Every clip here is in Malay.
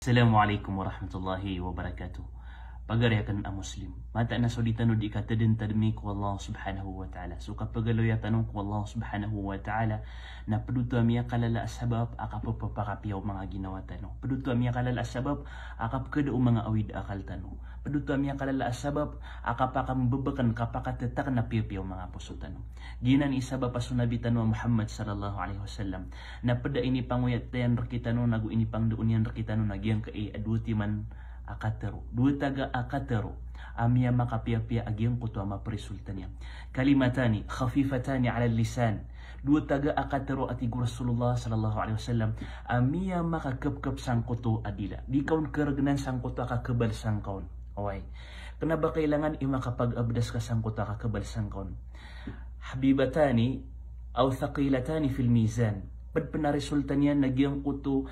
Assalamualaikum warahmatullahi wabarakatuh. Pagariakan ang Muslim. Mata na solitan di katadin tadmi ko Allah subhanahu wa ta'ala. So kapag aloy tanong ko Allah subhanahu wa ta'ala na paduto miya kalala asbab akapapakapiyaw mga ginawa tanong. Paduto miya kalala asbab akapkada mga awid akal tanong. Paduto miya kalala asbab akapakambabakan kapakatetak na piyaw mga puso tanong. Ginan isabab pasunabi tanong Muhammad sallallahu alaihi wasallam na pada ini panguyat tayan rakitano nagu ini pangduunian rakitano nagyang kai aduti man akatero dua taga akatero amia makapia-pia agyang kuto ama perisultanya kalimatani khafifatani ala lisan dua taga akatero ati Rasulullah sallallahu alaihi wasallam amia makakep-kep sangkuto adila di kaun keragnan sangkuto akakebal sangkaun away kenapa kailangan ima kapag abdas ka sangkuto akakebal sangkaun habibatani aw thaqilatani fil mizan penarisultan niya nagyang kuto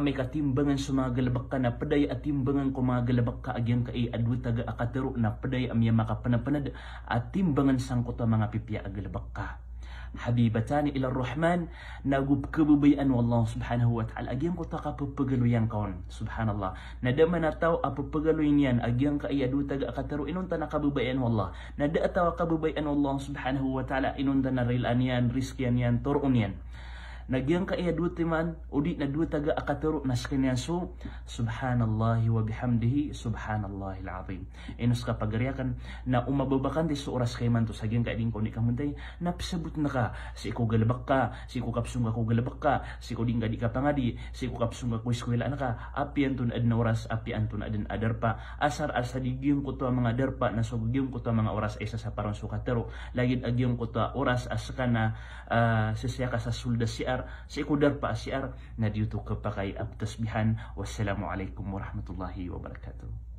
may katimbangan sa mga galabak ka na paday atimbangan ko mga galabak ka agyang ka adu taga akatero na paday amya makapanapanad atimbangan sang kuto mga pipya agalabak ka habibatani ila rahman nagubkabubayan wallah subhanahu wa ta'ala agyang kuto kapapagaluyan kaon subhanallah nadama na tao apapagaluyan yan agyang ka adu taga akatero inunta na kabubayan wallah nada ataw kabubayan wallah subhanahu wa ta'ala inunta na rilan yan riskyan yan turun yan nagyang kaya dua timan udi na dua taga akatero nas kanyan so subhanallahi wa bihamdihi subhanallahil azim inus kapagariakan na umababakan di so oras kay man to sagyang kaiding ko ni kamuntay napsabot na ka si ko galabak ka si ko kapsunga ko galabak ka si ko ding di ka pangadi si ko kapsunga ko eskwela na ka api antun ad na oras api antun aden adar pa asar asa digyong ko to mga darpa na so gyong ko to mga oras isa sa parang sukatero lagid agyong ko to oras asaka na sisya ka sa sulda siar si kudar pa siar na dito ka pa kay abtasbihan. Wassalamualaikum warahmatullahi wabarakatuh.